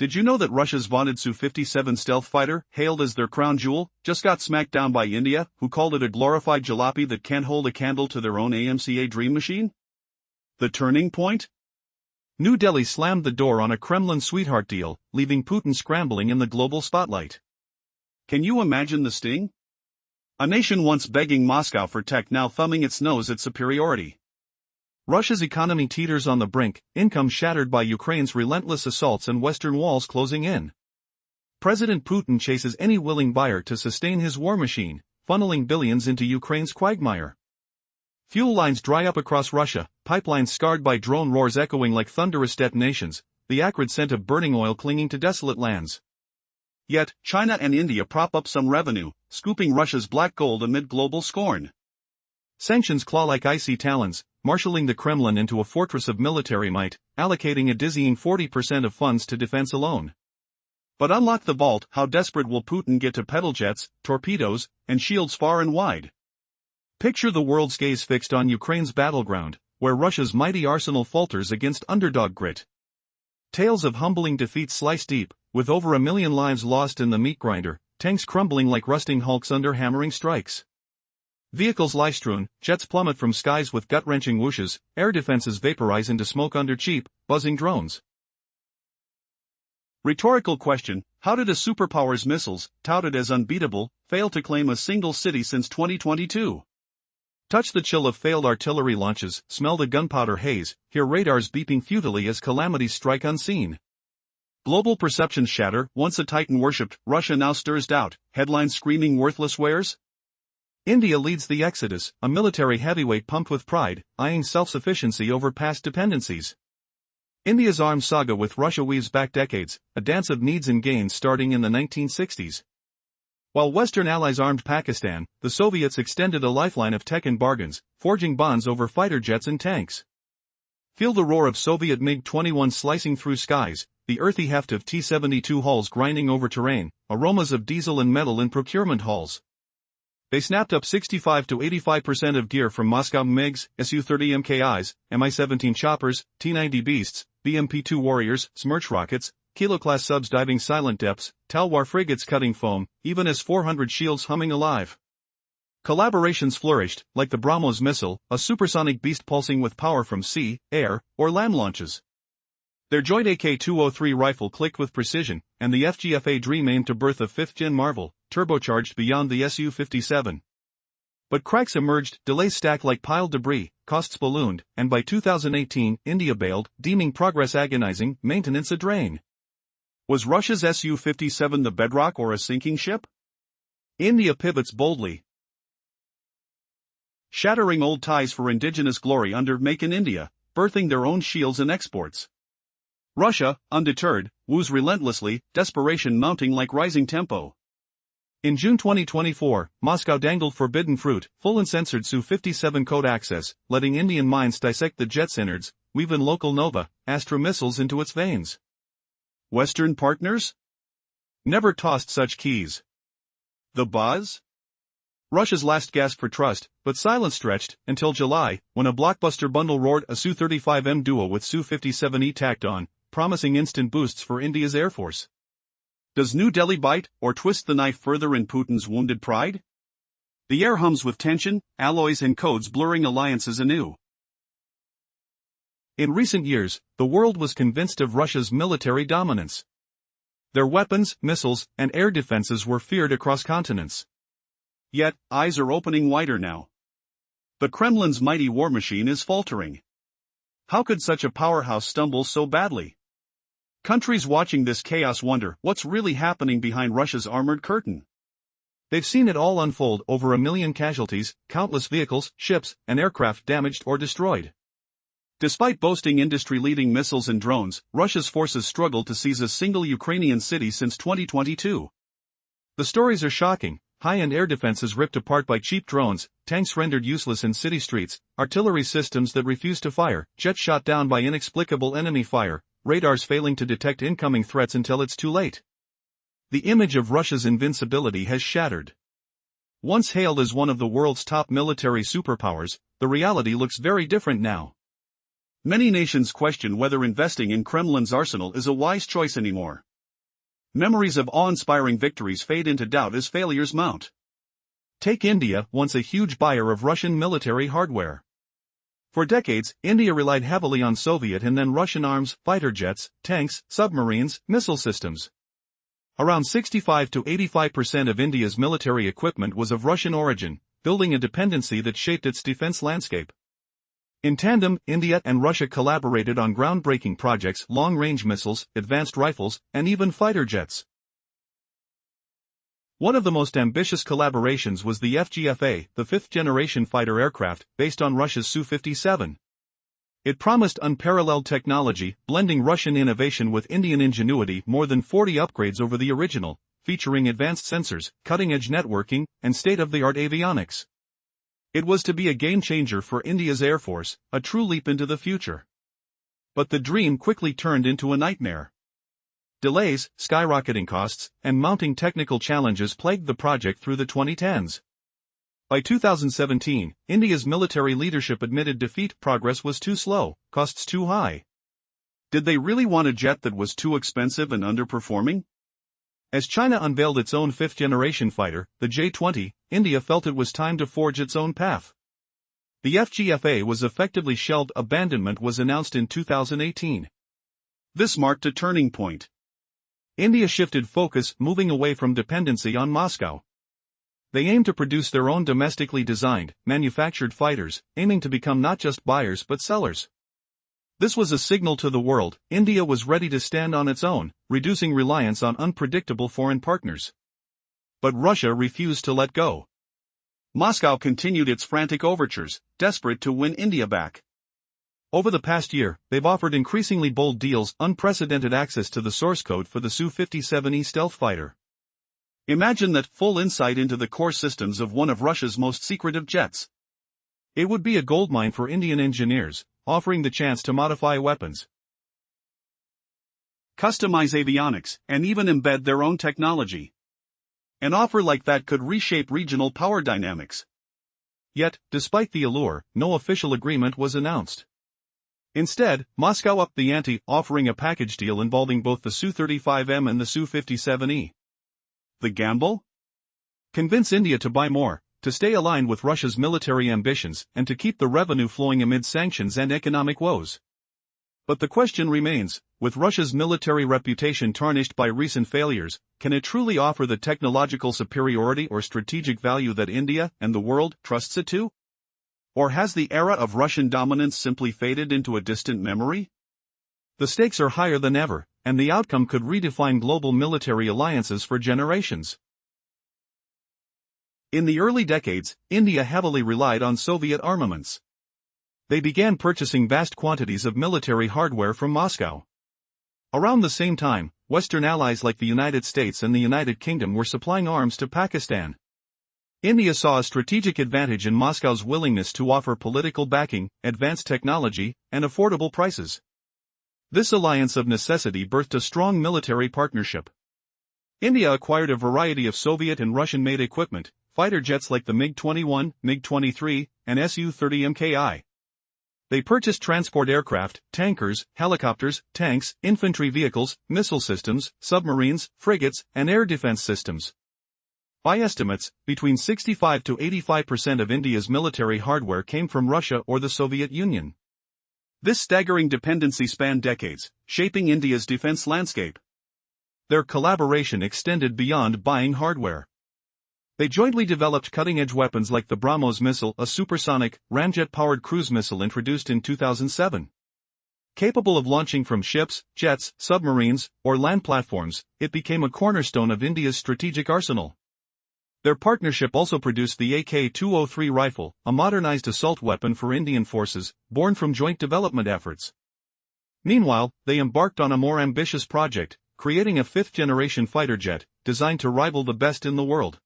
Did you know that Russia's vaunted Su-57 stealth fighter, hailed as their crown jewel, just got smacked down by India, who called it a glorified jalopy that can't hold a candle to their own AMCA dream machine? The turning point? New Delhi slammed the door on a Kremlin sweetheart deal, leaving Putin scrambling in the global spotlight. Can you imagine the sting? A nation once begging Moscow for tech now thumbing its nose at superiority. Russia's economy teeters on the brink, income shattered by Ukraine's relentless assaults and Western walls closing in. President Putin chases any willing buyer to sustain his war machine, funneling billions into Ukraine's quagmire. Fuel lines dry up across Russia, pipelines scarred by drone roars echoing like thunderous detonations, the acrid scent of burning oil clinging to desolate lands. Yet, China and India prop up some revenue, scooping Russia's black gold amid global scorn. Sanctions claw like icy talons, marshalling the Kremlin into a fortress of military might, allocating a dizzying 40% of funds to defense alone. But unlock the vault, how desperate will Putin get to pedal jets, torpedoes, and shields far and wide? Picture the world's gaze fixed on Ukraine's battleground, where Russia's mighty arsenal falters against underdog grit. Tales of humbling defeats slice deep, with over 1 million lives lost in the meat grinder, tanks crumbling like rusting hulks under hammering strikes. Vehicles lie strewn, jets plummet from skies with gut-wrenching whooshes, air defenses vaporize into smoke under cheap, buzzing drones. Rhetorical question: how did a superpower's missiles, touted as unbeatable, fail to claim a single city since 2022? Touch the chill of failed artillery launches, smell the gunpowder haze, hear radars beeping futilely as calamities strike unseen. Global perceptions shatter, once a titan worshipped, Russia now stirs doubt, headlines screaming worthless wares? India leads the exodus, a military heavyweight pumped with pride, eyeing self-sufficiency over past dependencies. India's arms saga with Russia weaves back decades, a dance of needs and gains starting in the 1960s. While Western allies armed Pakistan, the Soviets extended a lifeline of tech and bargains, forging bonds over fighter jets and tanks. Feel the roar of Soviet MiG-21 slicing through skies, the earthy heft of T-72 hulls grinding over terrain, aromas of diesel and metal in procurement halls. They snapped up 65 to 85% of gear from Moscow MiGs, Su-30 MKIs, Mi-17 choppers, T-90 Beasts, BMP-2 Warriors, Smerch rockets, Kilo-class subs diving silent depths, Talwar frigates cutting foam, even S-400 shields humming alive. Collaborations flourished, like the BrahMos missile, a supersonic beast pulsing with power from sea, air, or land launches. Their joint AK-203 rifle clicked with precision, and the FGFA dream aimed to birth a fifth-gen marvel, turbocharged beyond the Su-57. But cracks emerged, delays stacked like piled debris, costs ballooned, and by 2018, India bailed, deeming progress agonizing, maintenance a drain. Was Russia's Su-57 the bedrock or a sinking ship? India pivots boldly, shattering old ties for indigenous glory under Make in India, birthing their own shields and exports. Russia, undeterred, woos relentlessly, desperation mounting like rising tempo. In June 2024, Moscow dangled forbidden fruit, full uncensored Su-57 code access, letting Indian minds dissect the jet's innards, weave in local Nova, Astra missiles into its veins. Western partners? Never tossed such keys. The buzz? Russia's last gasp for trust, but silence stretched, until July, when a blockbuster bundle roared, a Su-35M duo with Su-57E tacked on, promising instant boosts for India's Air Force. Does New Delhi bite, or twist the knife further in Putin's wounded pride? The air hums with tension, alloys and codes blurring alliances anew. In recent years, the world was convinced of Russia's military dominance. Their weapons, missiles, and air defenses were feared across continents. Yet, eyes are opening wider now. The Kremlin's mighty war machine is faltering. How could such a powerhouse stumble so badly? Countries watching this chaos wonder what's really happening behind Russia's armored curtain. They've seen it all unfold: over 1 million casualties, countless vehicles, ships, and aircraft damaged or destroyed. Despite boasting industry-leading missiles and drones, Russia's forces struggled to seize a single Ukrainian city since 2022. The stories are shocking: high-end air defenses ripped apart by cheap drones, tanks rendered useless in city streets, artillery systems that refuse to fire, jets shot down by inexplicable enemy fire, radars failing to detect incoming threats until it's too late. The image of Russia's invincibility has shattered. Once hailed as one of the world's top military superpowers, the reality looks very different now. Many nations question whether investing in Kremlin's arsenal is a wise choice anymore. Memories of awe-inspiring victories fade into doubt as failures mount. Take India, once a huge buyer of Russian military hardware. For decades, India relied heavily on Soviet and then Russian arms, fighter jets, tanks, submarines, missile systems. Around 65 to 85% of India's military equipment was of Russian origin, building a dependency that shaped its defense landscape. In tandem, India and Russia collaborated on groundbreaking projects: long-range missiles, advanced rifles, and even fighter jets. One of the most ambitious collaborations was the FGFA, the fifth-generation fighter aircraft, based on Russia's Su-57. It promised unparalleled technology, blending Russian innovation with Indian ingenuity. More than 40 upgrades over the original, featuring advanced sensors, cutting-edge networking, and state-of-the-art avionics. It was to be a game-changer for India's Air Force, a true leap into the future. But the dream quickly turned into a nightmare. Delays, skyrocketing costs, and mounting technical challenges plagued the project through the 2010s. By 2017, India's military leadership admitted defeat. Progress was too slow, costs too high. Did they really want a jet that was too expensive and underperforming? As China unveiled its own fifth-generation fighter, the J-20, India felt it was time to forge its own path. The FGFA was effectively shelved. Abandonment was announced in 2018. This marked a turning point. India shifted focus, moving away from dependency on Moscow. They aimed to produce their own domestically designed, manufactured fighters, aiming to become not just buyers but sellers. This was a signal to the world: India was ready to stand on its own, reducing reliance on unpredictable foreign partners. But Russia refused to let go. Moscow continued its frantic overtures, desperate to win India back. Over the past year, they've offered increasingly bold deals: unprecedented access to the source code for the Su-57E stealth fighter. Imagine that: full insight into the core systems of one of Russia's most secretive jets. It would be a goldmine for Indian engineers, offering the chance to modify weapons, customize avionics, and even embed their own technology. An offer like that could reshape regional power dynamics. Yet, despite the allure, no official agreement was announced. Instead, Moscow upped the ante, offering a package deal involving both the Su-35M and the Su-57E. The gamble? Convince India to buy more, to stay aligned with Russia's military ambitions, and to keep the revenue flowing amid sanctions and economic woes. But the question remains: with Russia's military reputation tarnished by recent failures, can it truly offer the technological superiority or strategic value that India and the world trusts it to? Or has the era of Russian dominance simply faded into a distant memory? The stakes are higher than ever, and the outcome could redefine global military alliances for generations. In the early decades, India heavily relied on Soviet armaments. They began purchasing vast quantities of military hardware from Moscow. Around the same time, Western allies like the United States and the United Kingdom were supplying arms to Pakistan. India saw a strategic advantage in Moscow's willingness to offer political backing, advanced technology, and affordable prices. This alliance of necessity birthed a strong military partnership. India acquired a variety of Soviet and Russian-made equipment: fighter jets like the MiG-21, MiG-23, and Su-30 Mki. They purchased transport aircraft, tankers, helicopters, tanks, infantry vehicles, missile systems, submarines, frigates, and air defense systems. By estimates, between 65 to 85% of India's military hardware came from Russia or the Soviet Union. This staggering dependency spanned decades, shaping India's defense landscape. Their collaboration extended beyond buying hardware. They jointly developed cutting-edge weapons like the BrahMos missile, a supersonic, ramjet-powered cruise missile introduced in 2007. Capable of launching from ships, jets, submarines, or land platforms, it became a cornerstone of India's strategic arsenal. Their partnership also produced the AK-203 rifle, a modernized assault weapon for Indian forces, born from joint development efforts. Meanwhile, they embarked on a more ambitious project, creating a fifth-generation fighter jet, designed to rival the best in the world.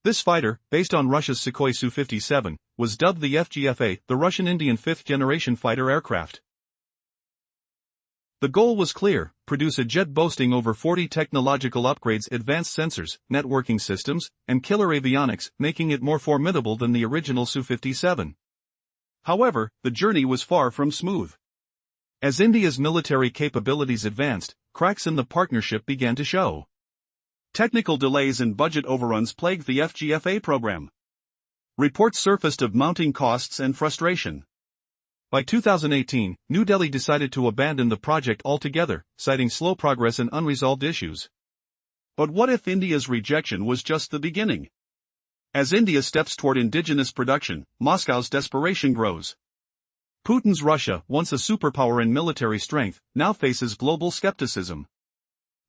This fighter, based on Russia's Sukhoi Su-57, was dubbed the FGFA, the Russian-Indian fifth-generation fighter aircraft. The goal was clear: produce a jet boasting over 40 technological upgrades, advanced sensors, networking systems, and killer avionics, making it more formidable than the original Su-57. However, the journey was far from smooth. As India's military capabilities advanced, cracks in the partnership began to show. Technical delays and budget overruns plagued the FGFA program. Reports surfaced of mounting costs and frustration. By 2018, New Delhi decided to abandon the project altogether, citing slow progress and unresolved issues. But what if India's rejection was just the beginning? As India steps toward indigenous production, Moscow's desperation grows. Putin's Russia, once a superpower in military strength, now faces global skepticism.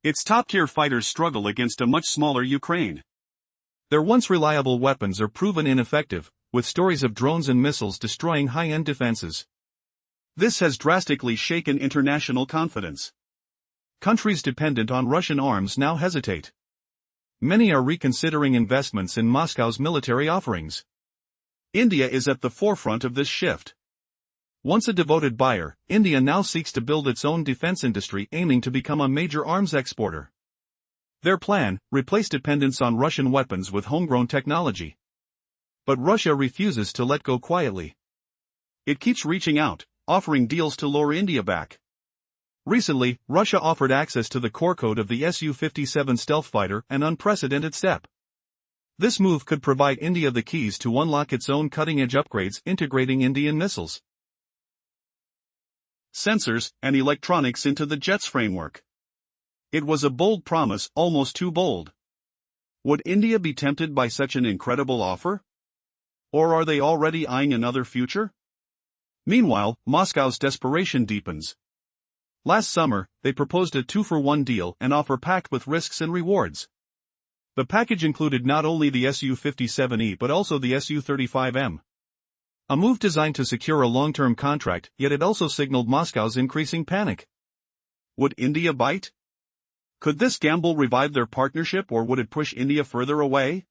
Its top-tier fighters struggle against a much smaller Ukraine. Their once reliable weapons are proven ineffective, with stories of drones and missiles destroying high-end defenses. This has drastically shaken international confidence. Countries dependent on Russian arms now hesitate. Many are reconsidering investments in Moscow's military offerings. India is at the forefront of this shift. Once a devoted buyer, India now seeks to build its own defense industry, aiming to become a major arms exporter. Their plan: replace dependence on Russian weapons with homegrown technology. But Russia refuses to let go quietly. It keeps reaching out, offering deals to lure India back. Recently, Russia offered access to the core code of the SU-57 stealth fighter, an unprecedented step. This move could provide India the keys to unlock its own cutting-edge upgrades integrating Indian missiles, sensors, and electronics into the jet's framework. It was a bold promise, almost too bold. Would India be tempted by such an incredible offer? Or are they already eyeing another future? Meanwhile, Moscow's desperation deepens. Last summer, they proposed a 2-for-1 deal, an offer packed with risks and rewards. The package included not only the SU-57E but also the SU-35M. A move designed to secure a long-term contract, yet it also signaled Moscow's increasing panic. Would India bite? Could this gamble revive their partnership, or would it push India further away?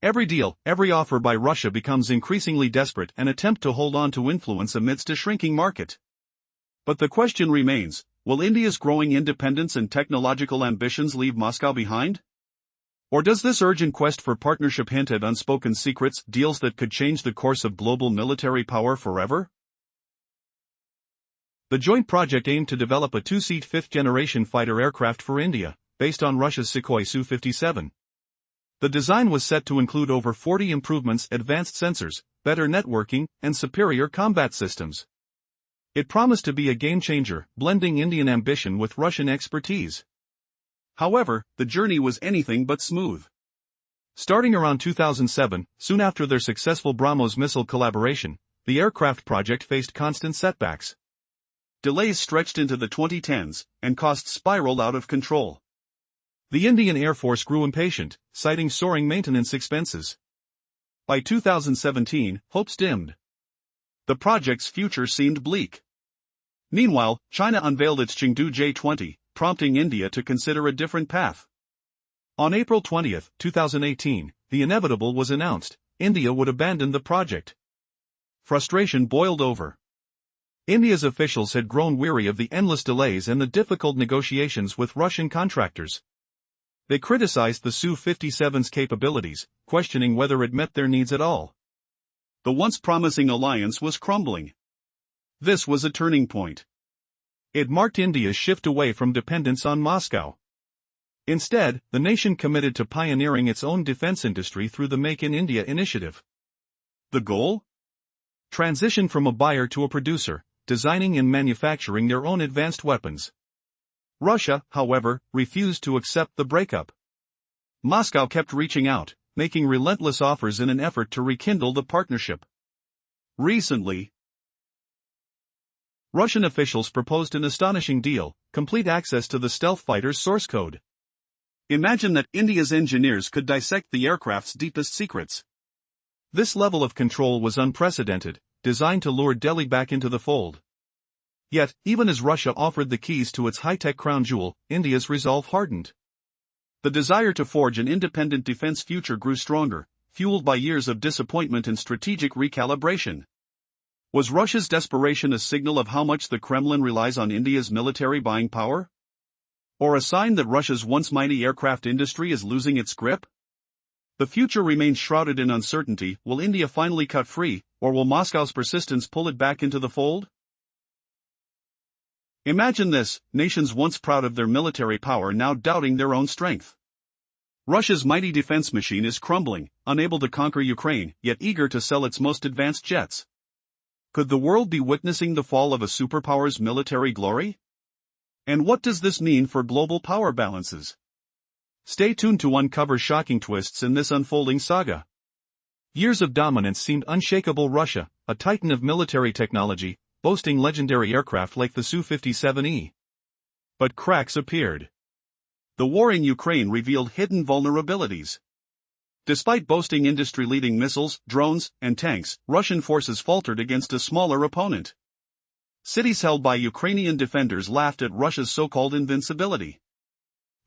Every deal, every offer by Russia becomes increasingly desperate, an attempt to hold on to influence amidst a shrinking market. But the question remains, will India's growing independence and technological ambitions leave Moscow behind? Or does this urgent quest for partnership hint at unspoken secrets, deals that could change the course of global military power forever? The joint project aimed to develop a 2-seat 5th-generation fighter aircraft for India, based on Russia's Sukhoi Su-57. The design was set to include over 40 improvements, advanced sensors, better networking, and superior combat systems. It promised to be a game-changer, blending Indian ambition with Russian expertise. However, the journey was anything but smooth. Starting around 2007, soon after their successful BrahMos missile collaboration, the aircraft project faced constant setbacks. Delays stretched into the 2010s, and costs spiraled out of control. The Indian Air Force grew impatient, citing soaring maintenance expenses. By 2017, hopes dimmed. The project's future seemed bleak. Meanwhile, China unveiled its Chengdu J-20, prompting India to consider a different path. On April 20, 2018, the inevitable was announced: India would abandon the project. Frustration boiled over. India's officials had grown weary of the endless delays and the difficult negotiations with Russian contractors. They criticized the Su-57's capabilities, questioning whether it met their needs at all. The once promising alliance was crumbling. This was a turning point. It marked India's shift away from dependence on Moscow. Instead, the nation committed to pioneering its own defense industry through the Make in India initiative. The goal? Transition from a buyer to a producer, designing and manufacturing their own advanced weapons. Russia, however, refused to accept the breakup. Moscow kept reaching out, making relentless offers in an effort to rekindle the partnership. Recently, Russian officials proposed an astonishing deal: complete access to the stealth fighter's source code. Imagine that India's engineers could dissect the aircraft's deepest secrets. This level of control was unprecedented, designed to lure Delhi back into the fold. Yet, even as Russia offered the keys to its high-tech crown jewel, India's resolve hardened. The desire to forge an independent defense future grew stronger, fueled by years of disappointment and strategic recalibration. Was Russia's desperation a signal of how much the Kremlin relies on India's military buying power? Or a sign that Russia's once mighty aircraft industry is losing its grip? The future remains shrouded in uncertainty. Will India finally cut free, or will Moscow's persistence pull it back into the fold? Imagine this, nations once proud of their military power now doubting their own strength. Russia's mighty defense machine is crumbling, unable to conquer Ukraine, yet eager to sell its most advanced jets. Could the world be witnessing the fall of a superpower's military glory? And what does this mean for global power balances? Stay tuned to uncover shocking twists in this unfolding saga. Years of dominance seemed unshakable. Russia, a titan of military technology, boasting legendary aircraft like the SU-57. But cracks appeared. The war in Ukraine revealed hidden vulnerabilities. Despite boasting industry-leading missiles, drones, and tanks, Russian forces faltered against a smaller opponent. Cities held by Ukrainian defenders laughed at Russia's so-called invincibility.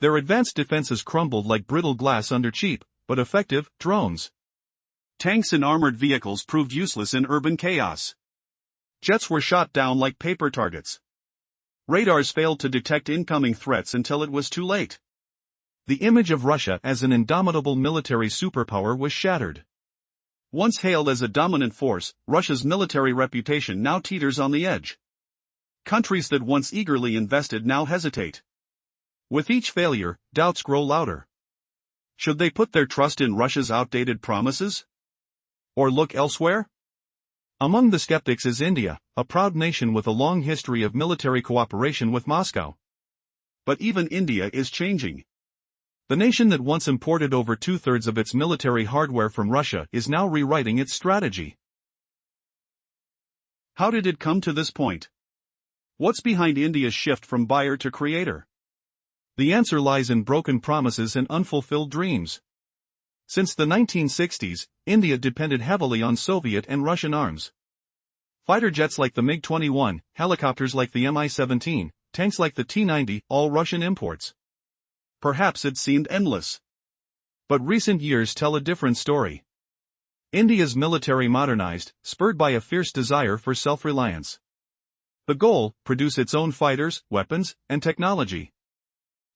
Their advanced defenses crumbled like brittle glass under cheap, but effective, drones. Tanks and armored vehicles proved useless in urban chaos. Jets were shot down like paper targets. Radars failed to detect incoming threats until it was too late. The image of Russia as an indomitable military superpower was shattered. Once hailed as a dominant force, Russia's military reputation now teeters on the edge. Countries that once eagerly invested now hesitate. With each failure, doubts grow louder. Should they put their trust in Russia's outdated promises? Or look elsewhere? Among the skeptics is India, a proud nation with a long history of military cooperation with Moscow. But even India is changing. The nation that once imported over two-thirds of its military hardware from Russia is now rewriting its strategy. How did it come to this point? What's behind India's shift from buyer to creator? The answer lies in broken promises and unfulfilled dreams. Since the 1960s, India depended heavily on Soviet and Russian arms. Fighter jets like the MiG-21, helicopters like the Mi-17, tanks like the T-90, all Russian imports. Perhaps it seemed endless. But recent years tell a different story. India's military modernized, spurred by a fierce desire for self-reliance. The goal, produce its own fighters, weapons, and technology.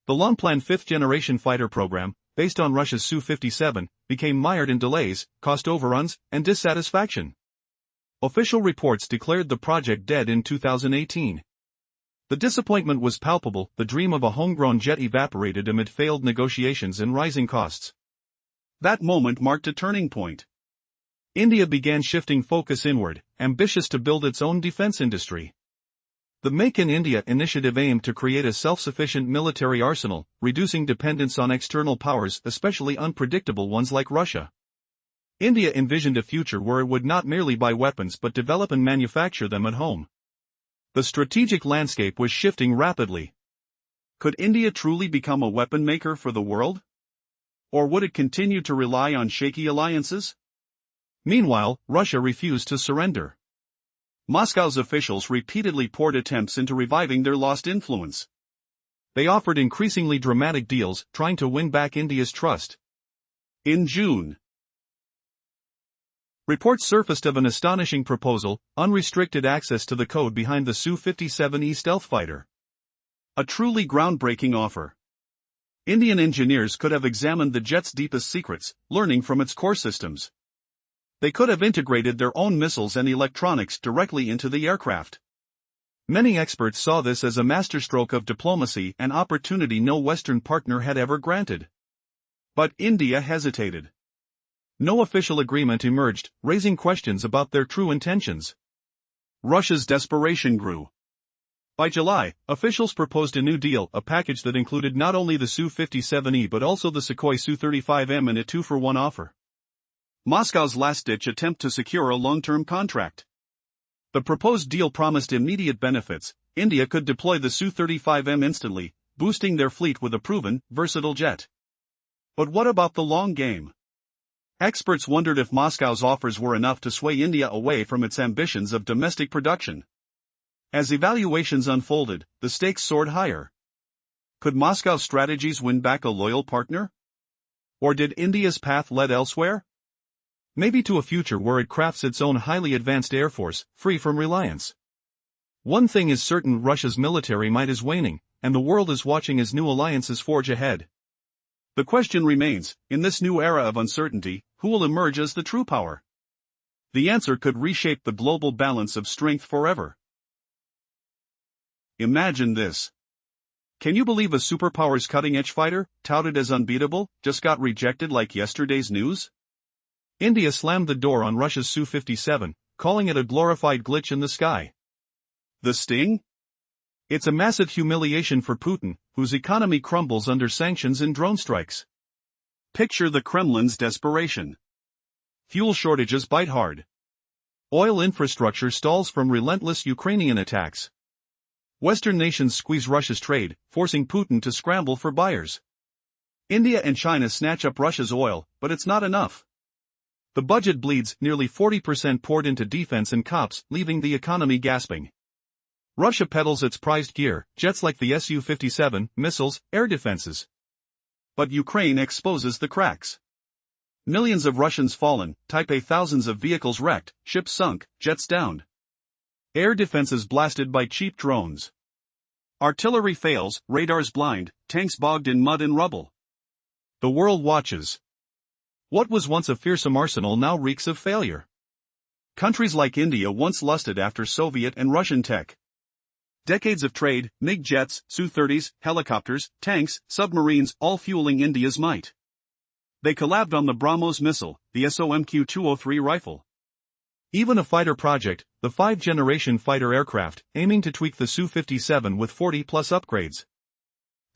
The long-planned fifth-generation fighter program, based on Russia's Su-57, became mired in delays, cost overruns, and dissatisfaction. Official reports declared the project dead in 2018. The disappointment was palpable. The dream of a homegrown jet evaporated amid failed negotiations and rising costs. That moment marked a turning point. India began shifting focus inward, ambitious to build its own defense industry. The Make in India initiative aimed to create a self-sufficient military arsenal, reducing dependence on external powers, especially unpredictable ones like Russia. India envisioned a future where it would not merely buy weapons but develop and manufacture them at home. The strategic landscape was shifting rapidly. Could India truly become a weapon maker for the world? Or would it continue to rely on shaky alliances? Meanwhile, Russia refused to surrender. Moscow's officials repeatedly poured attempts into reviving their lost influence. They offered increasingly dramatic deals, trying to win back India's trust. In June, reports surfaced of an astonishing proposal: unrestricted access to the code behind the Su-57 stealth fighter. A truly groundbreaking offer. Indian engineers could have examined the jet's deepest secrets, learning from its core systems. They could have integrated their own missiles and electronics directly into the aircraft. Many experts saw this as a masterstroke of diplomacy, an opportunity no Western partner had ever granted. But India hesitated. No official agreement emerged, raising questions about their true intentions. Russia's desperation grew. By July, officials proposed a new deal, a package that included not only the Su-57 but also the Sukhoi Su-35M in a two-for-one offer. Moscow's last-ditch attempt to secure a long-term contract. The proposed deal promised immediate benefits. India could deploy the Su-35M instantly, boosting their fleet with a proven, versatile jet. But what about the long game? Experts wondered if Moscow's offers were enough to sway India away from its ambitions of domestic production. As evaluations unfolded, the stakes soared higher. Could Moscow's strategies win back a loyal partner? Or did India's path lead elsewhere? Maybe to a future where it crafts its own highly advanced air force, free from reliance. One thing is certain: Russia's military might is waning, and the world is watching as new alliances forge ahead. The question remains, in this new era of uncertainty, who will emerge as the true power? The answer could reshape the global balance of strength forever. Imagine this. Can you believe a superpower's cutting-edge fighter, touted as unbeatable, just got rejected like yesterday's news? India slammed the door on Russia's Su-57, calling it a glorified glitch in the sky. The sting? It's a massive humiliation for Putin, whose economy crumbles under sanctions and drone strikes. Picture the Kremlin's desperation. Fuel shortages bite hard. Oil infrastructure stalls from relentless Ukrainian attacks. Western nations squeeze Russia's trade, forcing Putin to scramble for buyers. India and China snatch up Russia's oil, but it's not enough. The budget bleeds, nearly 40% poured into defense and cops, leaving the economy gasping. Russia peddles its prized gear, jets like the Su-57, missiles, air defenses. But Ukraine exposes the cracks. Millions of Russians fallen, Type A thousands of vehicles wrecked, ships sunk, jets downed. Air defenses blasted by cheap drones. Artillery fails, radars blind, tanks bogged in mud and rubble. The world watches. What was once a fearsome arsenal now reeks of failure. Countries like India once lusted after Soviet and Russian tech. Decades of trade, MiG jets, Su-30s, helicopters, tanks, submarines, all fueling India's might. They collabed on the BrahMos missile, the SOMQ-203 rifle. Even a fighter project, the 5th-generation fighter aircraft, aiming to tweak the Su-57 with 40-plus upgrades.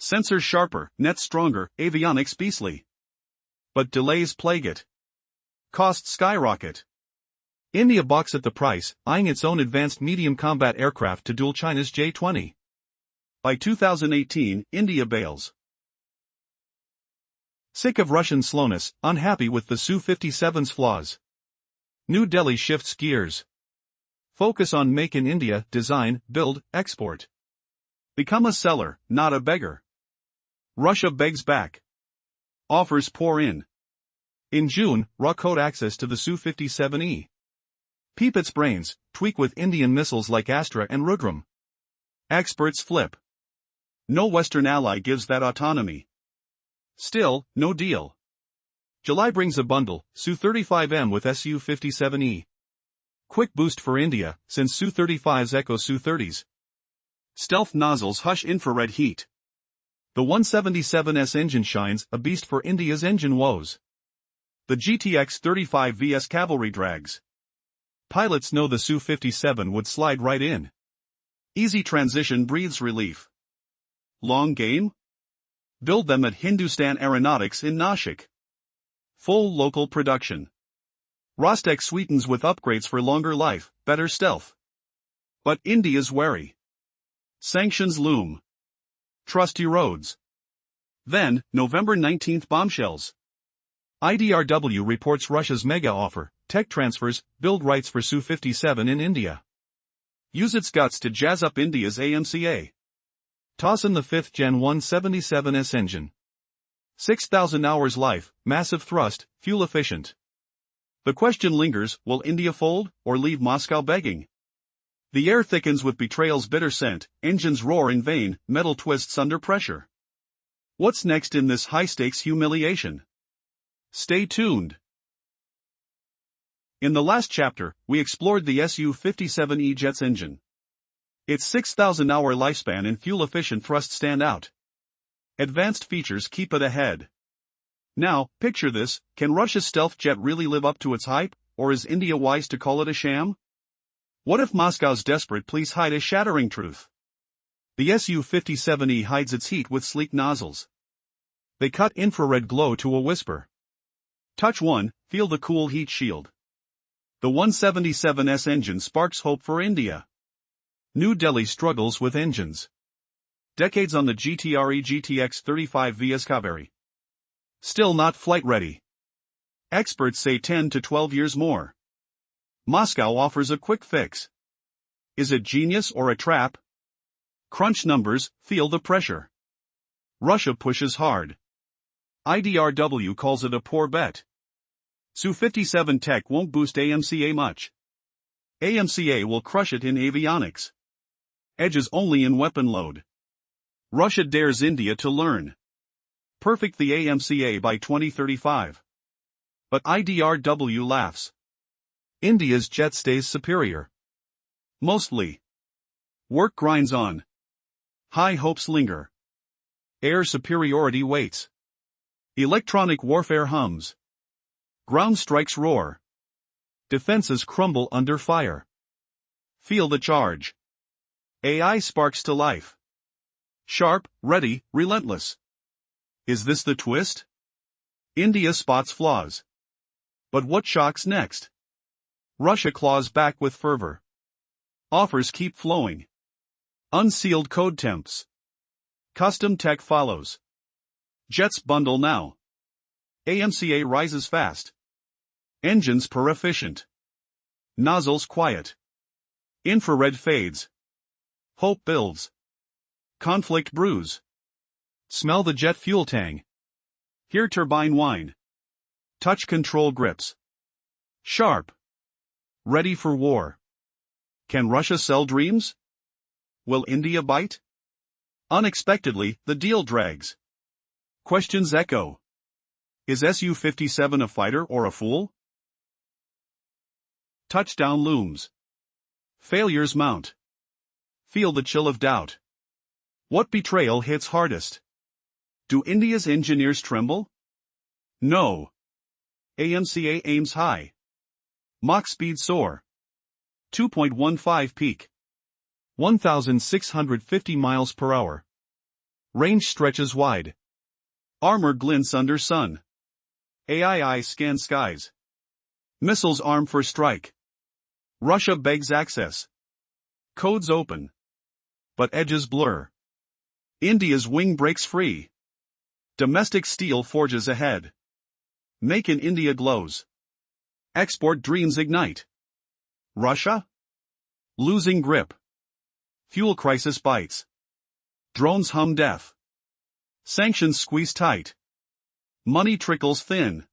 Sensors sharper, nets stronger, avionics beastly. But delays plague it. Costs skyrocket. India balks at the price, eyeing its own advanced medium combat aircraft to duel China's J-20. By 2018, India bails. Sick of Russian slowness, unhappy with the Su-57's flaws. New Delhi shifts gears. Focus on Make in India, design, build, export. Become a seller, not a beggar. Russia begs back. Offers pour in. In June, raw code access to the Su-57E. Peep its brains, tweak with Indian missiles like Astra and Rudram. Experts flip. No Western ally gives that autonomy. Still, no deal. July brings a bundle, Su-35M with Su-57E. Quick boost for India, since Su-35s echo Su-30s. Stealth nozzles hush infrared heat. The 177S engine shines, a beast for India's engine woes. The GTX-35 vs cavalry drags. Pilots know the Su-57 would slide right in. Easy transition breathes relief. Long game? Build them at Hindustan Aeronautics in Nashik. Full local production. Rostec sweetens with upgrades for longer life, better stealth. But India's wary. Sanctions loom. Trust erodes. Then, November 19th bombshells. IDRW reports Russia's mega offer, tech transfers, build rights for Su-57 in India. Use its guts to jazz up India's AMCA. Toss in the 5th-gen 177S engine. 6,000 hours life, massive thrust, fuel efficient. The question lingers, will India fold, or leave Moscow begging? The air thickens with betrayal's bitter scent, engines roar in vain, metal twists under pressure. What's next in this high-stakes humiliation? Stay tuned. In the last chapter, we explored the Su-57E jet's engine. Its 6,000-hour lifespan and fuel-efficient thrust stand out. Advanced features keep it ahead. Now, picture this, can Russia's stealth jet really live up to its hype, or is India wise to call it a sham? What if Moscow's desperate pleas hide a shattering truth? The Su-57E hides its heat with sleek nozzles. They cut infrared glow to a whisper. Touch one, feel the cool heat shield. The 177S engine sparks hope for India. New Delhi struggles with engines. Decades on the GTRE GTX-35 vs Kaveri. Still not flight ready. Experts say 10 to 12 years more. Moscow offers a quick fix. Is it genius or a trap? Crunch numbers, feel the pressure. Russia pushes hard. IDRW calls it a poor bet. Su-57 tech won't boost AMCA much. AMCA will crush it in avionics. Edges only in weapon load. Russia dares India to learn. Perfect the AMCA by 2035. But IDRW laughs. India's jet stays superior. Mostly. Work grinds on. High hopes linger. Air superiority waits. Electronic warfare hums. Ground strikes roar. Defenses crumble under fire. Feel the charge. AI sparks to life. Sharp, ready, relentless. Is this the twist? India spots flaws. But what shocks next? Russia claws back with fervor. Offers keep flowing. Unsealed code temps. Custom tech follows. Jets bundle now. AMCA rises fast. Engines per efficient. Nozzles quiet. Infrared fades. Hope builds. Conflict brews. Smell the jet fuel tang. Hear turbine whine. Touch control grips. Sharp. Ready for war. Can Russia sell dreams? Will India bite? Unexpectedly, the deal drags. Questions echo. Is SU-57 a fighter or a fool? Touchdown looms. Failures mount. Feel the chill of doubt. What betrayal hits hardest? Do India's engineers tremble? No. AMCA aims high. Mach speed soar. 2.15 peak. 1,650 miles per hour. Range stretches wide. Armor glints under sun. AII scan skies. Missiles arm for strike. Russia begs access. Codes open. But edges blur. India's wing breaks free. Domestic steel forges ahead. Make in India glows. Export dreams ignite. Russia? Losing grip. Fuel crisis bites. Drones hum death. Sanctions squeeze tight. Money trickles thin.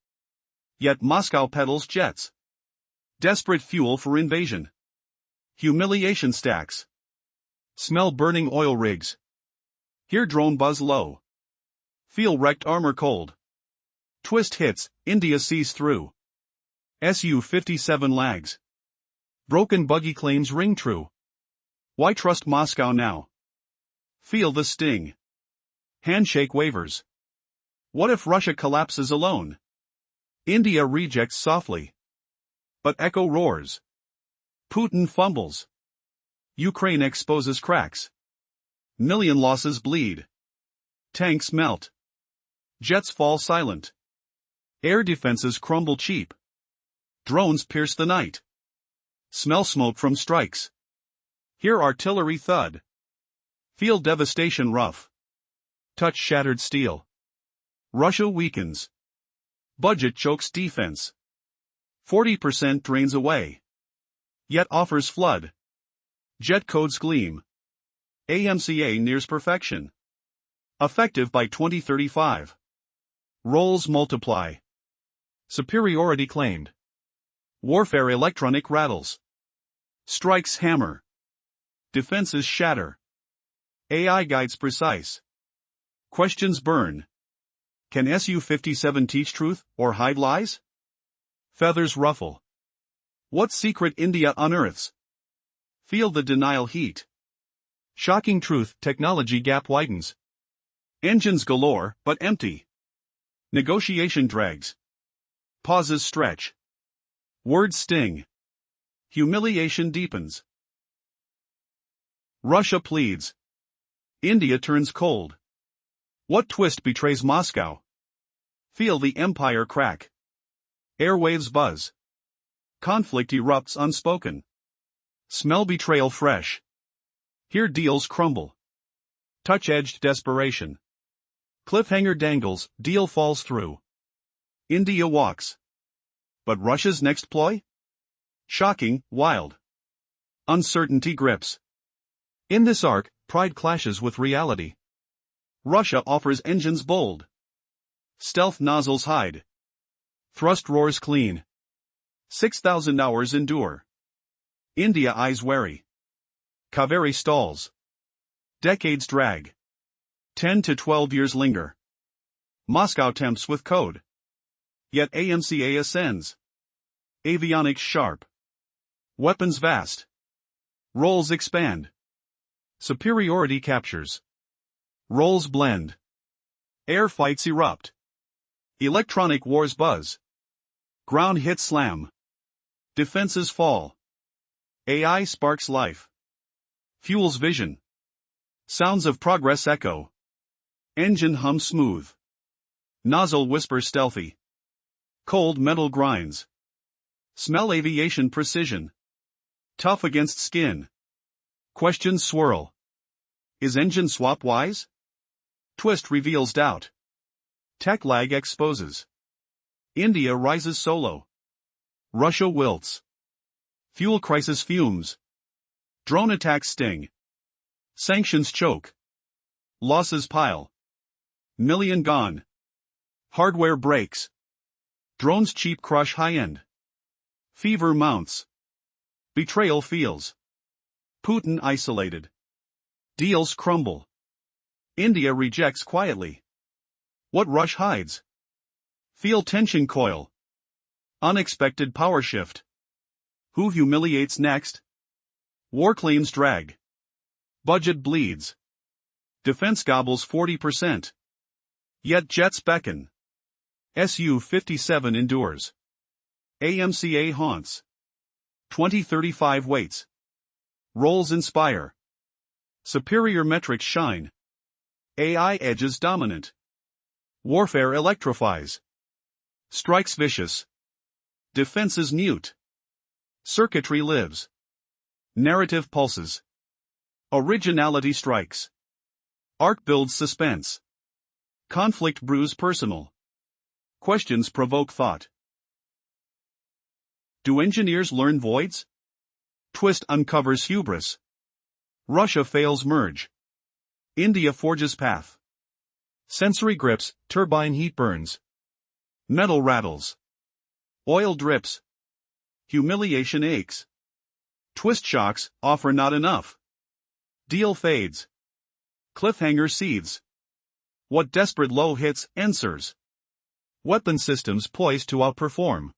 Yet Moscow peddles jets. Desperate fuel for invasion. Humiliation stacks. Smell burning oil rigs. Hear drone buzz low. Feel wrecked armor cold. Twist hits, India sees through. SU-57 lags. Broken buggy claims ring true. Why trust Moscow now? Feel the sting. Handshake wavers. What if Russia collapses alone? India rejects softly. But echo roars. Putin fumbles. Ukraine exposes cracks. Million losses bleed. Tanks melt. Jets fall silent. Air defenses crumble cheap. Drones pierce the night. Smell smoke from strikes. Hear artillery thud. Feel devastation rough. Touch shattered steel. Russia weakens. Budget chokes defense. 40% drains away. Yet offers flood. Jet codes gleam. AMCA nears perfection. Effective by 2035. Roles multiply. Superiority claimed. Warfare electronic rattles. Strikes hammer. Defenses shatter. AI guides precise. Questions burn. Can SU-57 teach truth or hide lies? Feathers ruffle. What secret India unearths? Feel the denial heat. Shocking truth, technology gap widens. Engines galore, but empty. Negotiation drags. Pauses stretch. Words sting. Humiliation deepens. Russia pleads. India turns cold. What twist betrays Moscow? Feel the empire crack. Airwaves buzz. Conflict erupts unspoken. Smell betrayal fresh. Hear deals crumble. Touch-edged desperation. Cliffhanger dangles, deal falls through. India walks. But Russia's next ploy? Shocking, wild. Uncertainty grips. In this arc, pride clashes with reality. Russia offers engines bold. Stealth nozzles hide. Thrust roars clean. 6,000 hours endure. India eyes wary. Kaveri stalls. Decades drag. 10 to 12 years linger. Moscow tempts with code. Yet AMCA ascends. Avionics sharp. Weapons vast. Roles expand. Superiority captures. Roles blend. Air fights erupt. Electronic wars buzz. Ground hits slam. Defenses fall. AI sparks life. Fuels vision. Sounds of progress echo. Engine hums smooth. Nozzle whispers stealthy. Cold metal grinds. Smell aviation precision. Tough against skin. Questions swirl. Is engine swap wise? Twist reveals doubt. Tech lag exposes. India rises solo. Russia wilts. Fuel crisis fumes. Drone attacks sting. Sanctions choke. Losses pile. Million gone. Hardware breaks. Drones cheap crush high-end. Fever mounts. Betrayal feels. Putin isolated. Deals crumble. India rejects quietly. What rush hides? Feel tension coil. Unexpected power shift. Who humiliates next? War claims drag. Budget bleeds. Defense gobbles 40%. Yet jets beckon. SU-57 endures. AMCA haunts. 2035 waits. Roles inspire. Superior metrics shine. AI edges dominant. Warfare electrifies. Strikes vicious. Defenses mute. Circuitry lives. Narrative pulses. Originality strikes. Art builds suspense. Conflict brews personal. Questions provoke thought. Do engineers learn voids? Twist uncovers hubris. Russia fails merge. India forges path. Sensory grips, turbine heat burns. Metal rattles. Oil drips. Humiliation aches. Twist shocks, offer not enough. Deal fades. Cliffhanger seethes. What desperate low hits, answers. Weapon systems poised to outperform.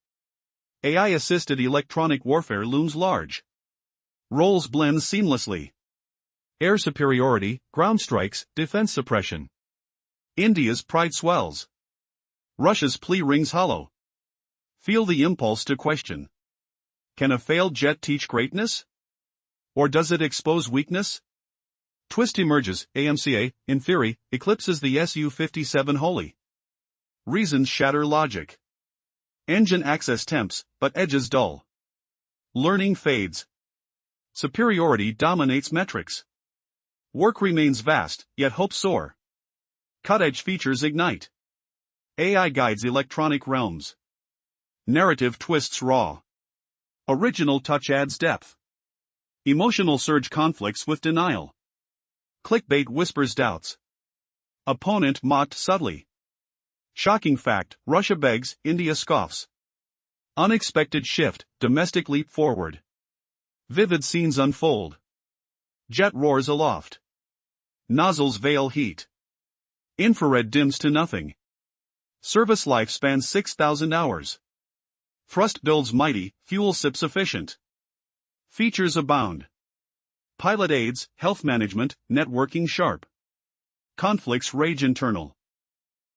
AI-assisted electronic warfare looms large. Roles blend seamlessly. Air superiority, ground strikes, defense suppression. India's pride swells. Russia's plea rings hollow. Feel the impulse to question. Can a failed jet teach greatness? Or does it expose weakness? Twist emerges, AMCA, in theory, eclipses the SU-57 wholly. Reasons shatter logic. Engine access tempts, but edges dull. Learning fades. Superiority dominates metrics. Work remains vast, yet hopes soar. Cut-edge features ignite. AI guides electronic realms. Narrative twists raw. Original touch adds depth. Emotional surge conflicts with denial. Clickbait whispers doubts. Opponent mocked subtly. Shocking fact, Russia begs, India scoffs. Unexpected shift, domestic leap forward. Vivid scenes unfold. Jet roars aloft. Nozzles veil heat. Infrared dims to nothing. Service life spans 6,000 hours. Thrust builds mighty, fuel sips efficient. Features abound. Pilot aids, health management, networking sharp. Conflicts rage internal.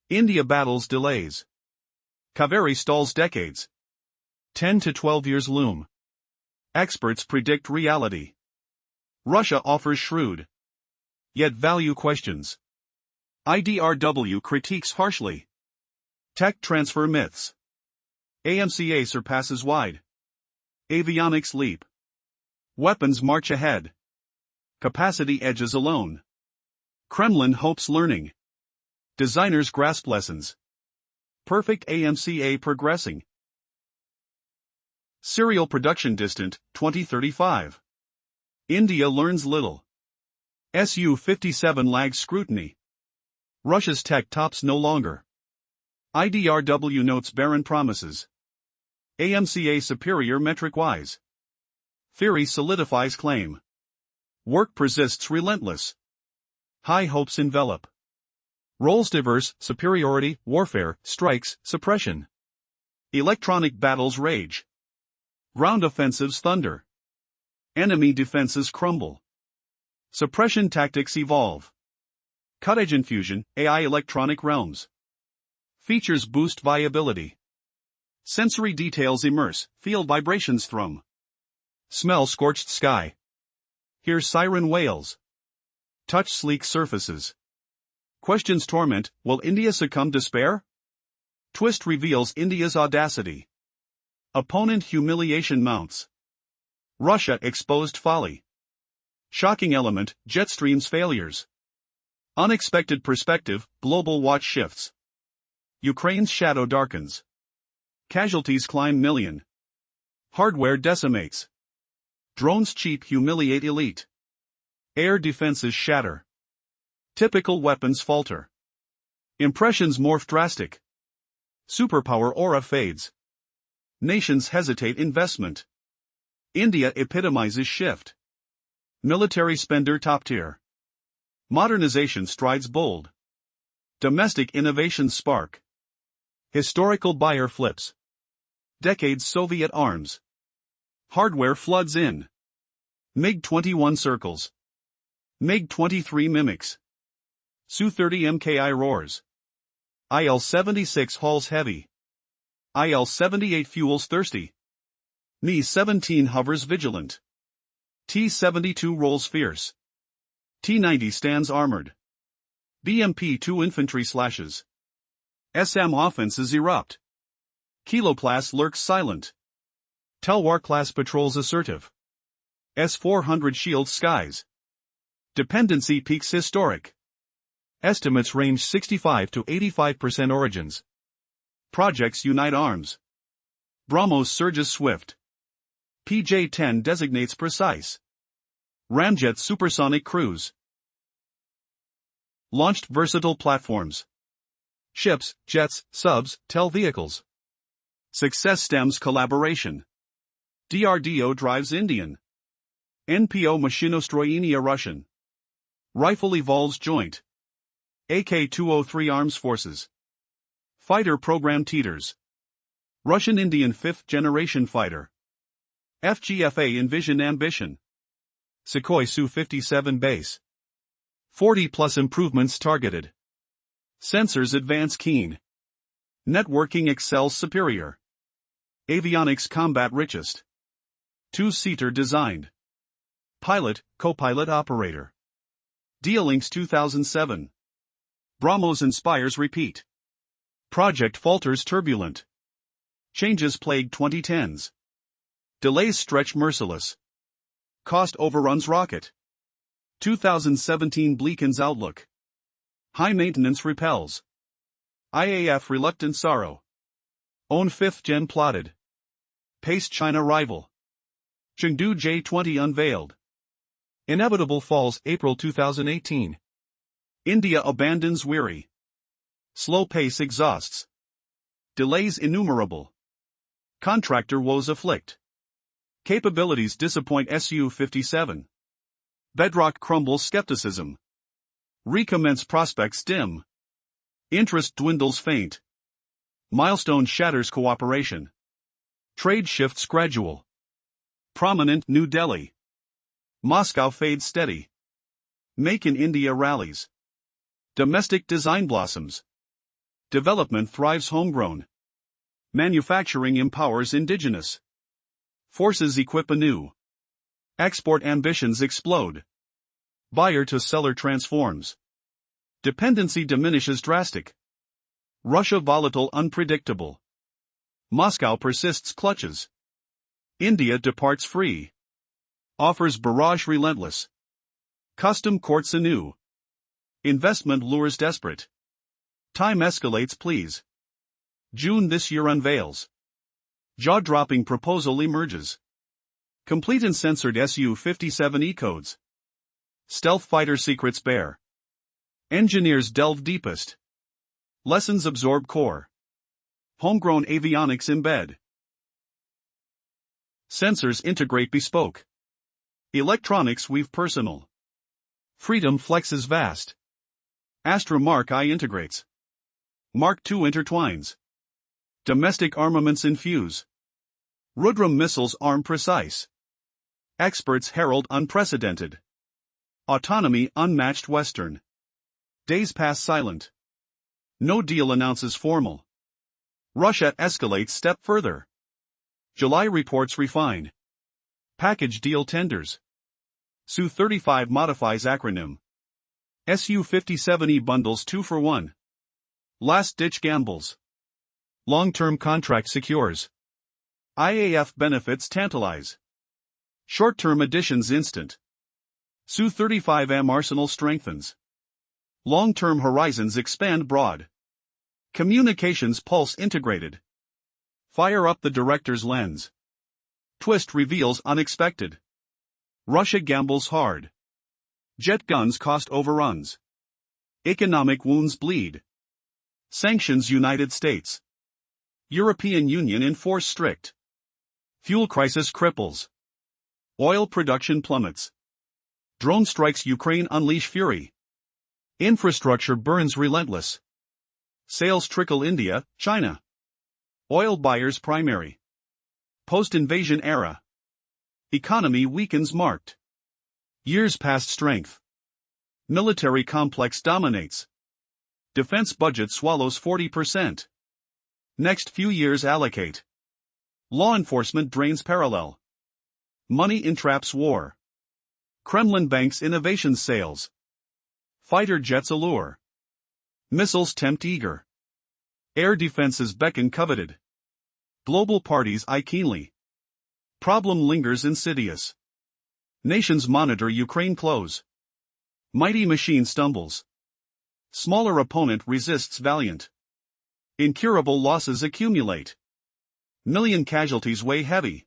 India battles delays. Kaveri stalls decades. 10 to 12 years loom. Experts predict reality. Russia offers shrewd. Yet value questions. IDRW critiques harshly. Tech transfer myths. AMCA surpasses wide. Avionics leap. Weapons march ahead. Capacity edges alone. Kremlin hopes learning. Designers grasp lessons. Perfect AMCA progressing. Serial production distant, 2035. India learns little. SU-57 lags scrutiny. Russia's tech tops no longer. IDRW notes barren promises. AMCA superior metric-wise. Theory solidifies claim. Work persists relentless. High hopes envelop. Roles diverse, superiority, warfare, strikes, suppression. Electronic battles rage. Ground offensives thunder. Enemy defenses crumble. Suppression tactics evolve. Cutting infusion, AI electronic realms. Features boost viability. Sensory details immerse, feel vibrations thrum. Smell scorched sky. Hear siren wails. Touch sleek surfaces. Questions torment, will India succumb despair? Twist reveals India's audacity. Opponent humiliation mounts. Russia exposed folly. Shocking element, jet streams failures. Unexpected perspective, global watch shifts. Ukraine's shadow darkens. Casualties climb million. Hardware decimates. Drones cheap humiliate elite. Air defenses shatter. Typical weapons falter. Impressions morph drastic. Superpower aura fades. Nations hesitate investment. India epitomizes shift. Military spender top tier. Modernization strides bold. Domestic innovations spark. Historical buyer flips. Decades Soviet arms. Hardware floods in. MiG-21 circles. MiG-23 mimics. Su-30 MKI roars. IL-76 hauls heavy. IL-78 fuels thirsty. Mi-17 hovers vigilant. T-72 rolls fierce. T-90 stands armored. BMP-2 infantry slashes. SM offenses erupt. Kilo-class lurks silent. Talwar-class patrols assertive. S-400 shields skies. Dependency peaks historic. Estimates range 65 to 85% origins. Projects unite arms. BrahMos surges swift. PJ-10 designates precise. Ramjet supersonic cruise. Launched versatile platforms. Ships, jets, subs, TEL vehicles. Success stems collaboration. DRDO drives Indian. NPO Mashinostroyenia Russian. Rifle evolves joint. AK-203 arms forces. Fighter program teeters. Russian-Indian 5th generation fighter. FGFA envision ambition. Sukhoi Su-57 base. 40+ improvements targeted. Sensors advance keen. Networking excels superior. Avionics combat richest. Two-seater designed. Pilot, co-pilot operator. D-Links 2007. BrahMos inspires repeat. Project falters turbulent. Changes plague 2010s. Delays stretch merciless. Cost overruns rocket. 2017 bleakens outlook. High maintenance repels. IAF reluctant sorrow. Own 5th gen plotted. Pace China rival. Chengdu J-20 unveiled. Inevitable falls April 2018. India abandons weary. Slow pace exhausts. Delays innumerable. Contractor woes afflict. Capabilities disappoint SU-57. Bedrock crumbles skepticism. Recommence prospects dim. Interest dwindles faint. Milestone shatters cooperation. Trade shifts gradual. Prominent New Delhi. Moscow fades steady. Make in India rallies. Domestic design blossoms. Development thrives homegrown. Manufacturing empowers indigenous. Forces equip anew. Export ambitions explode. Buyer to seller transforms. Dependency diminishes drastic. Russia volatile unpredictable. Moscow persists clutches. India departs free. Offers barrage relentless. Custom courts anew. Investment lures desperate. Time escalates please. June this year unveils. Jaw-dropping proposal emerges. Complete and censored SU-57 E-codes. Stealth fighter secrets bare. Engineers delve deepest. Lessons absorb core. Homegrown avionics embed. Sensors integrate bespoke. Electronics weave personal. Freedom flexes vast. Astra Mark I integrates. Mark II intertwines. Domestic armaments infuse. Rudram missiles arm precise. Experts herald unprecedented. Autonomy unmatched Western. Days pass silent. No deal announces formal. Russia escalates step further. July reports refine. Package deal tenders. SU-35 modifies acronym. SU-57E bundles 2 for 1. Last-ditch gambles. Long-term contract secures. IAF benefits tantalize. Short-term additions instant. SU-35M arsenal strengthens. Long-term horizons expand broad. Communications pulse integrated. Fire up the director's lens. Twist reveals unexpected. Russia gambles hard. Jet guns cost overruns. Economic wounds bleed. Sanctions United States. European Union enforce strict. Fuel crisis cripples. Oil production plummets. Drone strikes Ukraine unleash fury. Infrastructure burns relentless. Sales trickle India, China. Oil buyers primary. Post-invasion era. Economy weakens marked. Years past strength. Military complex dominates. Defense budget swallows 40%. Next few years allocate. Law enforcement drains parallel. Money entraps war. Kremlin banks innovation sales. Fighter jets allure. Missiles tempt eager. Air defenses beckon coveted. Global parties eye keenly. Problem lingers insidious. Nations monitor Ukraine close. Mighty machine stumbles. Smaller opponent resists valiant. Incurable losses accumulate. Million casualties weigh heavy.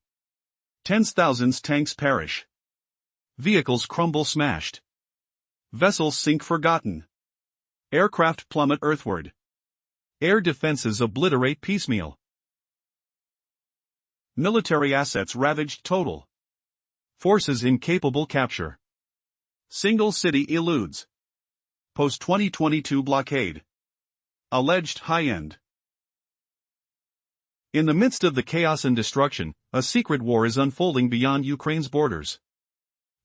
Tens thousands tanks perish. Vehicles crumble smashed. Vessels sink forgotten. Aircraft plummet earthward. Air defenses obliterate piecemeal. Military assets ravaged total. Forces incapable capture. Single city eludes. Post-2022 blockade. Alleged high-end. In the midst of the chaos and destruction, a secret war is unfolding beyond Ukraine's borders.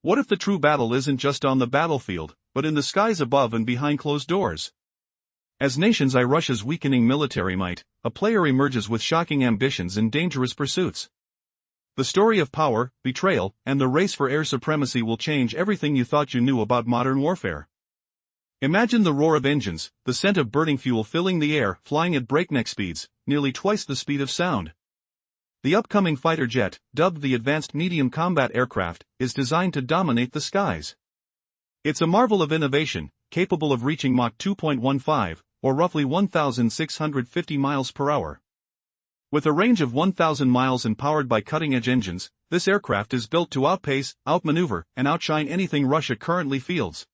What if the true battle isn't just on the battlefield, but in the skies above and behind closed doors? As nations eye Russia's weakening military might, a player emerges with shocking ambitions and dangerous pursuits. The story of power, betrayal, and the race for air supremacy will change everything you thought you knew about modern warfare. Imagine the roar of engines, the scent of burning fuel filling the air, flying at breakneck speeds, nearly twice the speed of sound. The upcoming fighter jet, dubbed the Advanced Medium Combat Aircraft, is designed to dominate the skies. It's a marvel of innovation, capable of reaching Mach 2.15, or roughly 1,650 miles per hour. With a range of 1,000 miles and powered by cutting-edge engines, this aircraft is built to outpace, outmaneuver, and outshine anything Russia currently fields.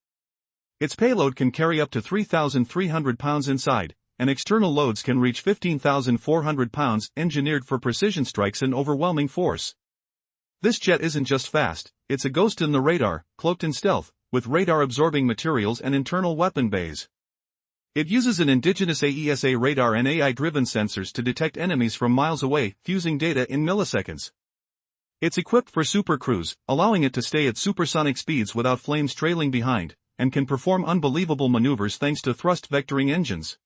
Its payload can carry up to 3,300 pounds inside, and external loads can reach 15,400 pounds, engineered for precision strikes and overwhelming force. This jet isn't just fast, it's a ghost in the radar, cloaked in stealth, with radar-absorbing materials and internal weapon bays. It uses an indigenous AESA radar and AI-driven sensors to detect enemies from miles away, fusing data in milliseconds. It's equipped for super cruise, allowing it to stay at supersonic speeds without flames trailing behind, and can perform unbelievable maneuvers thanks to thrust vectoring engines.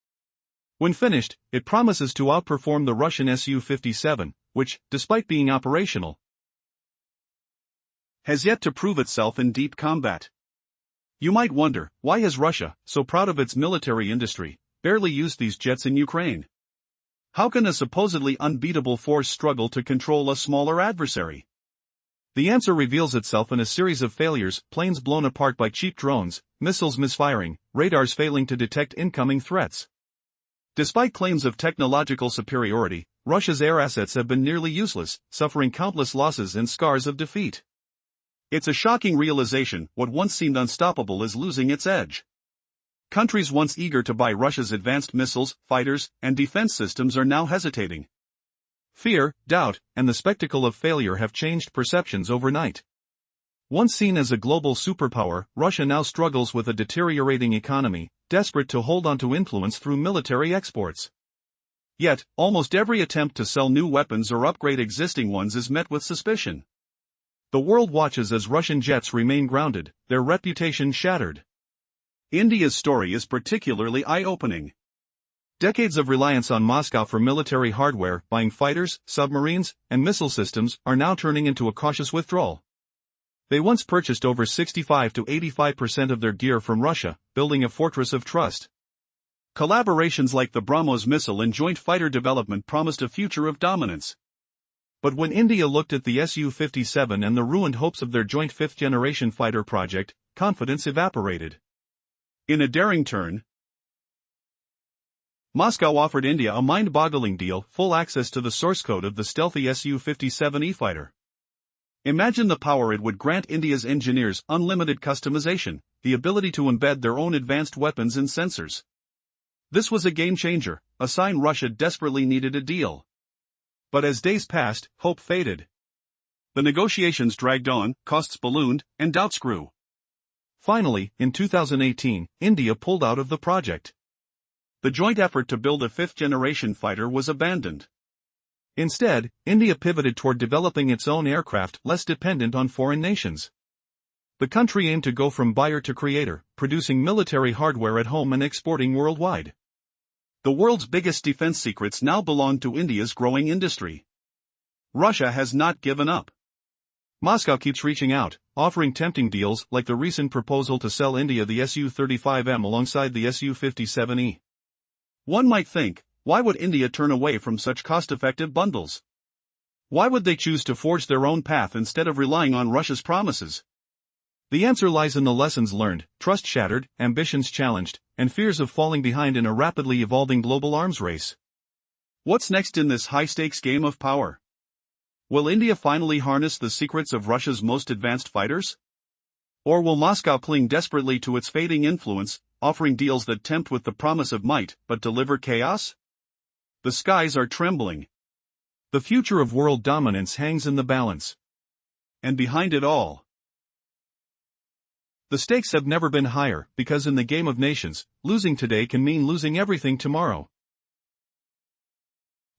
When finished, it promises to outperform the Russian SU-57, which, despite being operational, has yet to prove itself in deep combat. You might wonder, why has Russia, so proud of its military industry, barely used these jets in Ukraine? How can a supposedly unbeatable force struggle to control a smaller adversary? The answer reveals itself in a series of failures: planes blown apart by cheap drones, missiles misfiring, radars failing to detect incoming threats. Despite claims of technological superiority, Russia's air assets have been nearly useless, suffering countless losses and scars of defeat. It's a shocking realization: what once seemed unstoppable is losing its edge. Countries once eager to buy Russia's advanced missiles, fighters, and defense systems are now hesitating. Fear, doubt, and the spectacle of failure have changed perceptions overnight. Once seen as a global superpower, Russia now struggles with a deteriorating economy, desperate to hold on to influence through military exports. Yet, almost every attempt to sell new weapons or upgrade existing ones is met with suspicion. The world watches as Russian jets remain grounded, their reputation shattered. India's story is particularly eye-opening. Decades of reliance on Moscow for military hardware, buying fighters, submarines, and missile systems, are now turning into a cautious withdrawal. They once purchased over 65 to 85% of their gear from Russia, building a fortress of trust. Collaborations like the BrahMos missile and joint fighter development promised a future of dominance. But when India looked at the SU-57 and the ruined hopes of their joint fifth-generation fighter project, confidence evaporated. In a daring turn, Moscow offered India a mind-boggling deal: full access to the source code of the stealthy SU-57E fighter. Imagine the power it would grant India's engineers: unlimited customization, the ability to embed their own advanced weapons and sensors. This was a game-changer, a sign Russia desperately needed a deal. But as days passed, hope faded. The negotiations dragged on, costs ballooned, and doubts grew. Finally, in 2018, India pulled out of the project. The joint effort to build a fifth-generation fighter was abandoned. Instead, India pivoted toward developing its own aircraft, less dependent on foreign nations. The country aimed to go from buyer to creator, producing military hardware at home and exporting worldwide. The world's biggest defense secrets now belong to India's growing industry. Russia has not given up. Moscow keeps reaching out, offering tempting deals like the recent proposal to sell India the Su-35M alongside the Su-57E. One might think, why would India turn away from such cost-effective bundles? Why would they choose to forge their own path instead of relying on Russia's promises? The answer lies in the lessons learned: trust shattered, ambitions challenged, and fears of falling behind in a rapidly evolving global arms race. What's next in this high-stakes game of power? Will India finally harness the secrets of Russia's most advanced fighters? Or will Moscow cling desperately to its fading influence, offering deals that tempt with the promise of might, but deliver chaos? The skies are trembling. The future of world dominance hangs in the balance. And behind it all, the stakes have never been higher, because in the game of nations, losing today can mean losing everything tomorrow.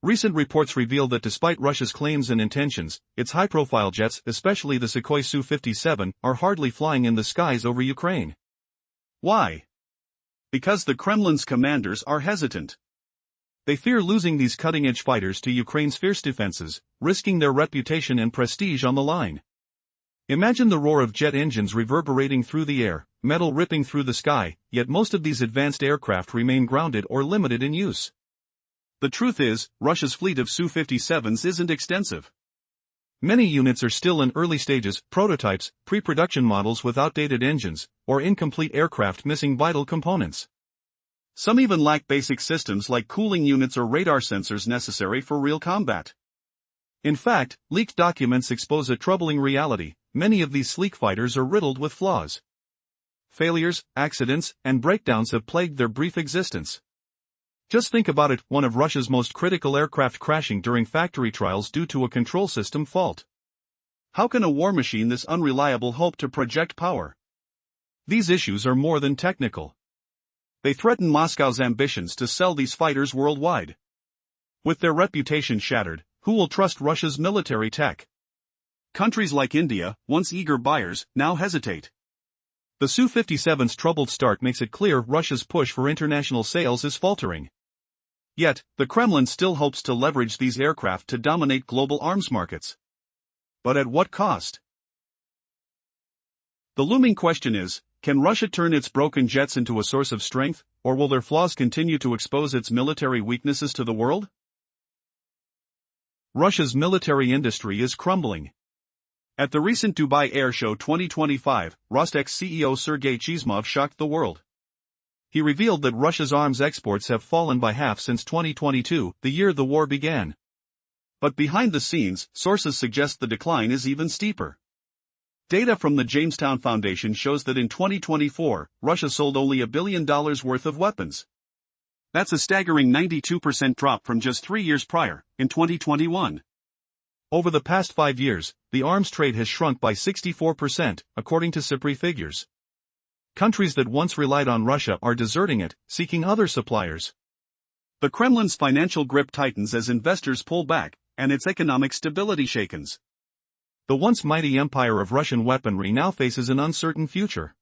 Recent reports reveal that despite Russia's claims and intentions, its high-profile jets, especially the Sukhoi Su-57, are hardly flying in the skies over Ukraine. Why? Because the Kremlin's commanders are hesitant. They fear losing these cutting-edge fighters to Ukraine's fierce defenses, risking their reputation and prestige on the line. Imagine the roar of jet engines reverberating through the air, metal ripping through the sky, yet most of these advanced aircraft remain grounded or limited in use. The truth is, Russia's fleet of Su-57s isn't extensive. Many units are still in early stages, prototypes, pre-production models with outdated engines, or incomplete aircraft missing vital components. Some even lack basic systems like cooling units or radar sensors necessary for real combat. In fact, leaked documents expose a troubling reality: many of these sleek fighters are riddled with flaws. Failures, accidents, and breakdowns have plagued their brief existence. Just think about it: one of Russia's most critical aircraft crashing during factory trials due to a control system fault. How can a war machine this unreliable hope to project power? These issues are more than technical. They threaten Moscow's ambitions to sell these fighters worldwide. With their reputation shattered, who will trust Russia's military tech? Countries like India, once eager buyers, now hesitate. The Su-57's troubled start makes it clear Russia's push for international sales is faltering. Yet, the Kremlin still hopes to leverage these aircraft to dominate global arms markets. But at what cost? The looming question is, can Russia turn its broken jets into a source of strength, or will their flaws continue to expose its military weaknesses to the world? Russia's military industry is crumbling. At the recent Dubai Air Show 2025, Rostec's CEO Sergei Chizmov shocked the world. He revealed that Russia's arms exports have fallen by half since 2022, the year the war began. But behind the scenes, sources suggest the decline is even steeper. Data from the Jamestown Foundation shows that in 2024, Russia sold only $1 billion worth of weapons. That's a staggering 92% drop from just 3 years prior, in 2021. Over the past 5 years, the arms trade has shrunk by 64%, according to SIPRI figures. Countries that once relied on Russia are deserting it, seeking other suppliers. The Kremlin's financial grip tightens as investors pull back, and its economic stability shakens. The once mighty empire of Russian weaponry now faces an uncertain future.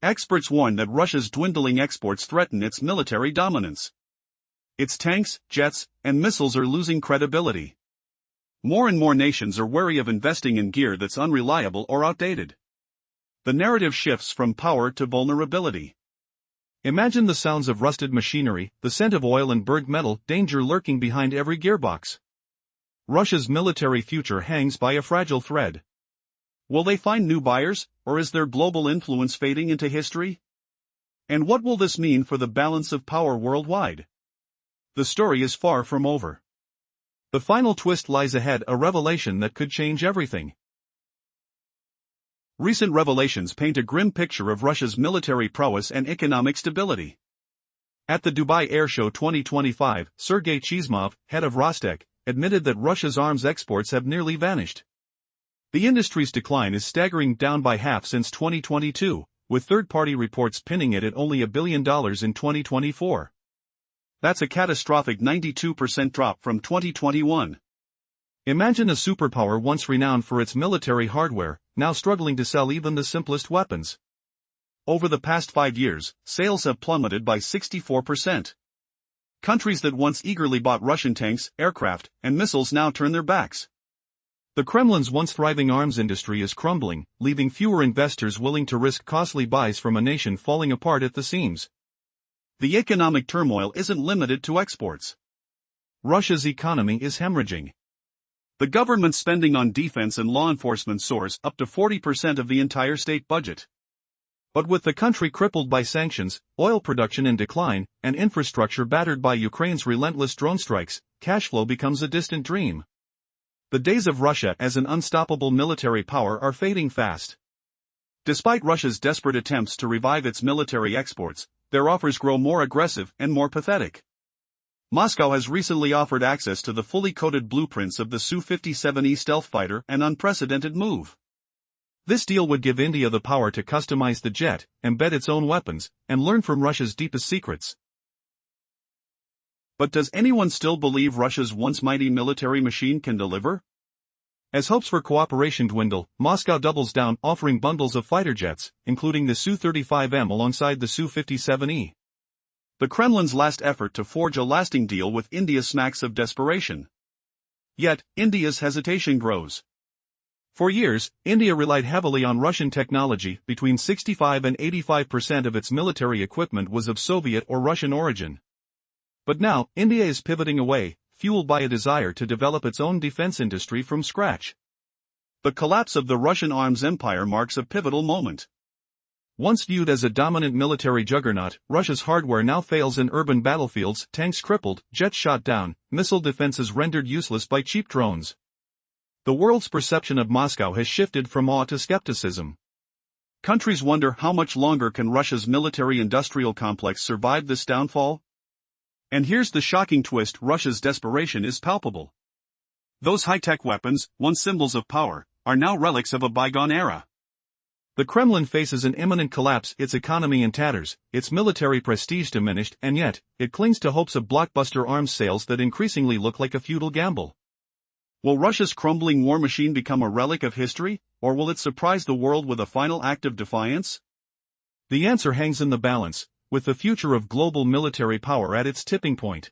Experts warn that Russia's dwindling exports threaten its military dominance. Its tanks, jets, and missiles are losing credibility. More and more nations are wary of investing in gear that's unreliable or outdated. The narrative shifts from power to vulnerability. Imagine the sounds of rusted machinery, the scent of oil and burnt metal, danger lurking behind every gearbox. Russia's military future hangs by a fragile thread. Will they find new buyers, or is their global influence fading into history? And what will this mean for the balance of power worldwide? The story is far from over. The final twist lies ahead, a revelation that could change everything. Recent revelations paint a grim picture of Russia's military prowess and economic stability. At the Dubai Air Show 2025, Sergei Chizmov, head of Rostec, admitted that Russia's arms exports have nearly vanished. The industry's decline is staggering, down by half since 2022, with third-party reports pinning it at only $1 billion in 2024. That's a catastrophic 92% drop from 2021. Imagine a superpower once renowned for its military hardware, now struggling to sell even the simplest weapons. Over the past 5 years, sales have plummeted by 64%. Countries that once eagerly bought Russian tanks, aircraft, and missiles now turn their backs. The Kremlin's once thriving arms industry is crumbling, leaving fewer investors willing to risk costly buys from a nation falling apart at the seams. The economic turmoil isn't limited to exports. Russia's economy is hemorrhaging. The government's spending on defense and law enforcement soars up to 40% of the entire state budget. But with the country crippled by sanctions, oil production in decline, and infrastructure battered by Ukraine's relentless drone strikes, cash flow becomes a distant dream. The days of Russia as an unstoppable military power are fading fast. Despite Russia's desperate attempts to revive its military exports, their offers grow more aggressive and more pathetic. Moscow has recently offered access to the fully coded blueprints of the SU-57 stealth fighter, an unprecedented move. This deal would give India the power to customize the jet, embed its own weapons, and learn from Russia's deepest secrets. But does anyone still believe Russia's once mighty military machine can deliver? As hopes for cooperation dwindle, Moscow doubles down, offering bundles of fighter jets, including the Su-35M alongside the Su-57. The Kremlin's last effort to forge a lasting deal with India smacks of desperation. Yet, India's hesitation grows. For years, India relied heavily on Russian technology. Between 65 and 85% of its military equipment was of Soviet or Russian origin. But now, India is pivoting away, fueled by a desire to develop its own defense industry from scratch. The collapse of the Russian arms empire marks a pivotal moment. Once viewed as a dominant military juggernaut, Russia's hardware now fails in urban battlefields, tanks crippled, jets shot down, missile defenses rendered useless by cheap drones. The world's perception of Moscow has shifted from awe to skepticism. Countries wonder, how much longer can Russia's military-industrial complex survive this downfall? And here's the shocking twist: Russia's desperation is palpable. Those high-tech weapons, once symbols of power, are now relics of a bygone era. The Kremlin faces an imminent collapse, its economy in tatters, its military prestige diminished, and yet, it clings to hopes of blockbuster arms sales that increasingly look like a futile gamble. Will Russia's crumbling war machine become a relic of history, or will it surprise the world with a final act of defiance? The answer hangs in the balance, with the future of global military power at its tipping point.